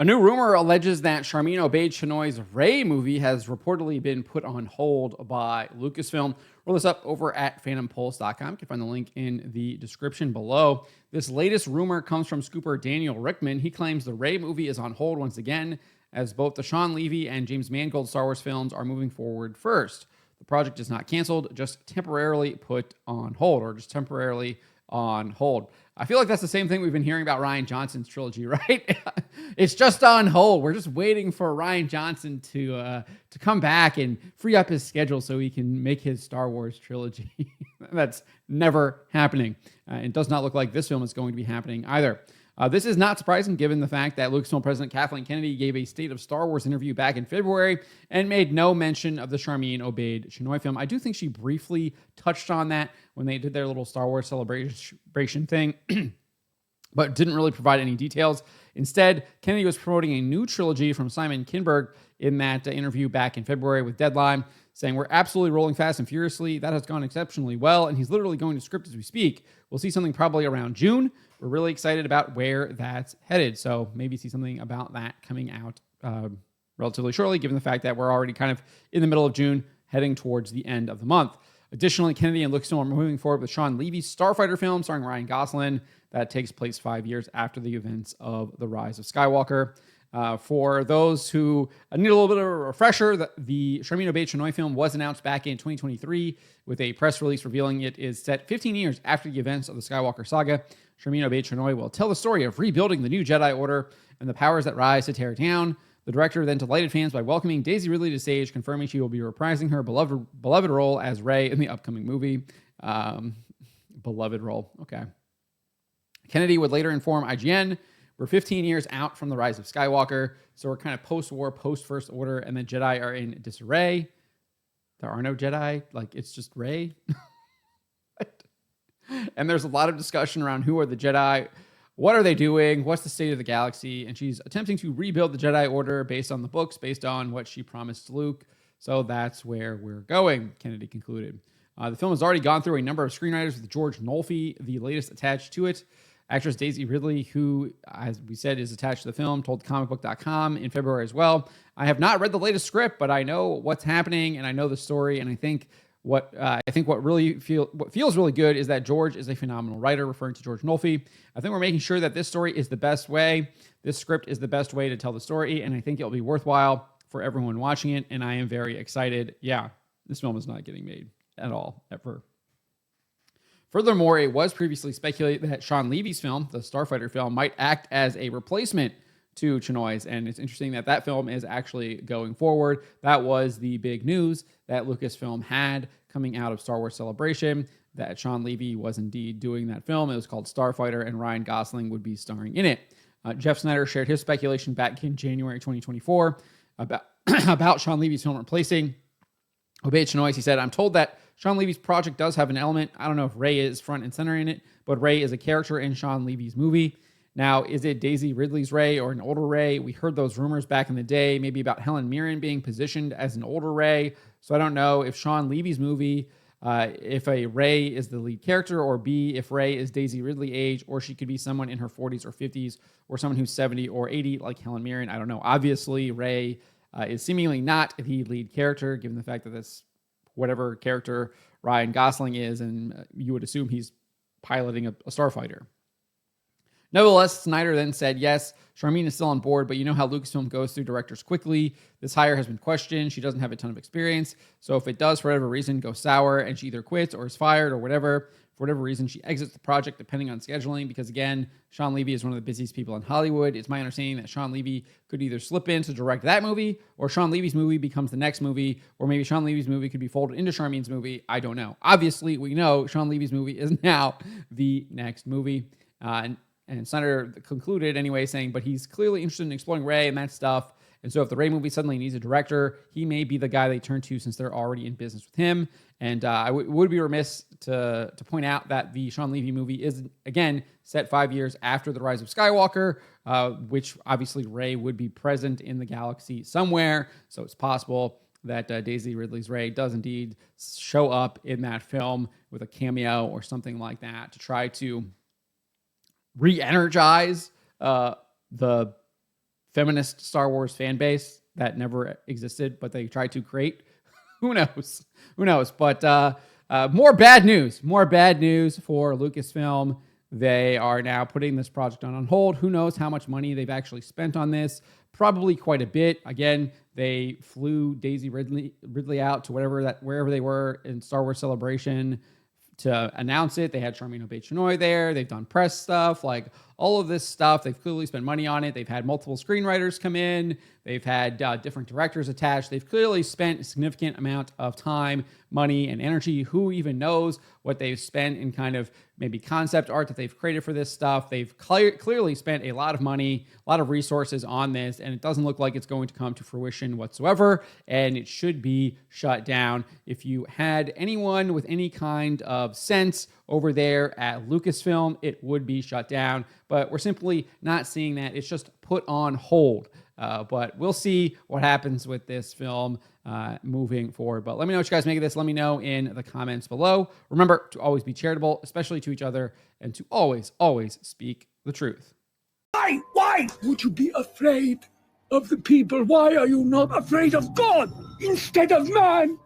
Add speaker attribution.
Speaker 1: A new rumor alleges that Sharmeen Obaid-Chinoy's Rey movie has reportedly been put on hold by Lucasfilm. Roll this up over at phantompulse.com. You can find the link in the description below. This latest rumor comes from scooper Daniel Rickman. He claims the Rey movie is on hold once again, as both the Sean Levy and James Mangold Star Wars films are moving forward first. The project is not canceled, just temporarily put on hold, or just temporarily on hold. I feel like that's the same thing we've been hearing about Rian Johnson's trilogy, right? It's just on hold. We're just waiting for Rian Johnson to come back and free up his schedule so he can make his Star Wars trilogy. That's never happening. It does not look like this film is going to be happening either. This is not surprising given the fact that Lucasfilm President Kathleen Kennedy gave a State of Star Wars interview back in February and made no mention of the Sharmeen Obaid-Chinoy film. I do think she briefly touched on that when they did their little Star Wars celebration thing, but didn't really provide any details. Instead, Kennedy was promoting a new trilogy from Simon Kinberg in that interview back in February with Deadline, saying, "We're absolutely rolling fast and furiously. That has gone exceptionally well, and he's literally going to script as we speak. We'll see something probably around June. We're really excited about where that's headed." So maybe see something about that coming out relatively shortly, given the fact that we're already kind of in the middle of June, heading towards the end of the month. Additionally, Kennedy and Lucasfilm are moving forward with Sean Levy's Starfighter film starring Ryan Gosling that takes place 5 years after the events of The Rise of Skywalker. For those who need a little bit of a refresher, the Sharmeen Obaid-Chinoy film was announced back in 2023 with a press release revealing it is set 15 years after the events of the Skywalker saga. Sharmeen Obaid-Chinoy will tell the story of rebuilding the new Jedi Order and the powers that rise to tear it down. The director then delighted fans by welcoming Daisy Ridley to stage, confirming she will be reprising her beloved role as Rey in the upcoming movie. Beloved role, okay. Kennedy would later inform IGN, "We're 15 years out from the Rise of Skywalker, so we're kind of post-war, post-First Order, and the Jedi are in disarray. There are no Jedi, like it's just Rey." And there's a lot of discussion around who are the Jedi, what are they doing, what's the state of the galaxy, and she's attempting to rebuild the Jedi Order based on the books, based on what she promised Luke. So that's where we're going, Kennedy concluded. The film has already gone through a number of screenwriters, with George Nolfi, the latest attached to it. Actress Daisy Ridley, who, as we said, is attached to the film, told comicbook.com in February as well, "I have not read the latest script, but I know what's happening and I know the story. And I think what feels really good is that George is a phenomenal writer," referring to George Nolfi. "I think we're making sure that this story is the best way. This script is the best way to tell the story, and I think it'll be worthwhile for everyone watching it. And I am very excited." Yeah, this film is not getting made at all, ever. Furthermore, it was previously speculated that Sean Levy's film, the Starfighter film, might act as a replacement to Chinoy's, and it's interesting that that film is actually going forward. That was the big news that Lucasfilm had coming out of Star Wars Celebration, that Sean Levy was indeed doing that film. It was called Starfighter, and Ryan Gosling would be starring in it. Jeff Snyder shared his speculation back in January 2024 about Sean Levy's film replacing Obaid-Chinoy. He said, "I'm told that Sean Levy's project does have an element. I don't know if Rey is front and center in it, but Rey is a character in Sean Levy's movie. Now, is it Daisy Ridley's Rey or an older Rey? We heard those rumors back in the day, maybe about Helen Mirren being positioned as an older Rey. So I don't know if Sean Levy's movie, if a Rey is the lead character, or B, if Rey is Daisy Ridley age, or she could be someone in her 40s or 50s, or someone who's 70 or 80 like Helen Mirren. I don't know. Obviously, Rey is seemingly not the lead character, given the fact that that's whatever character Ryan Gosling is, and you would assume he's piloting a starfighter." Nevertheless, Snyder then said, "Yes, Sharmeen is still on board, but you know how Lucasfilm goes through directors quickly. This hire has been questioned. She doesn't have a ton of experience. So if it does, for whatever reason, go sour and she either quits or is fired or whatever, for whatever reason, she exits the project depending on scheduling, because again, Sean Levy is one of the busiest people in Hollywood. It's my understanding that Sean Levy could either slip in to direct that movie, or Sean Levy's movie becomes the next movie, or maybe Sean Levy's movie could be folded into Sharmeen's movie. I don't know. Obviously, we know Sean Levy's movie is now the next movie." And Snyder concluded anyway, saying, "But he's clearly interested in exploring Rey and that stuff. And so if the Rey movie suddenly needs a director, he may be the guy they turn to since they're already in business with him." And I would be remiss to point out that the Sean Levy movie is, again, set 5 years after The Rise of Skywalker, which obviously Rey would be present in the galaxy somewhere. So it's possible that Daisy Ridley's Rey does indeed show up in that film with a cameo or something like that to try to re-energize the feminist Star Wars fan base that never existed, but they tried to create. Who knows? Who knows? But more bad news for Lucasfilm. They are now putting this project on hold. Who knows how much money they've actually spent on this? Probably quite a bit. Again, they flew Daisy Ridley out to wherever they were in Star Wars Celebration to announce it. They had Sharmeen Obaid-Chinoy there. They've done press stuff, like all of this stuff. They've clearly spent money on it. They've had multiple screenwriters come in. They've had different directors attached. They've clearly spent a significant amount of time, money, and energy. Who even knows what they've spent in kind of maybe concept art that they've created for this stuff. They've clearly spent a lot of money, a lot of resources on this, and it doesn't look like it's going to come to fruition whatsoever, and it should be shut down. If you had anyone with any kind of sense over there at Lucasfilm, it would be shut down, but we're simply not seeing that. It's just put on hold. But we'll see what happens with this film moving forward. But let me know what you guys make of this. Let me know in the comments below. Remember to always be charitable, especially to each other, and to always, always speak the truth.
Speaker 2: Why would you be afraid of the people? Why are you not afraid of God instead of man?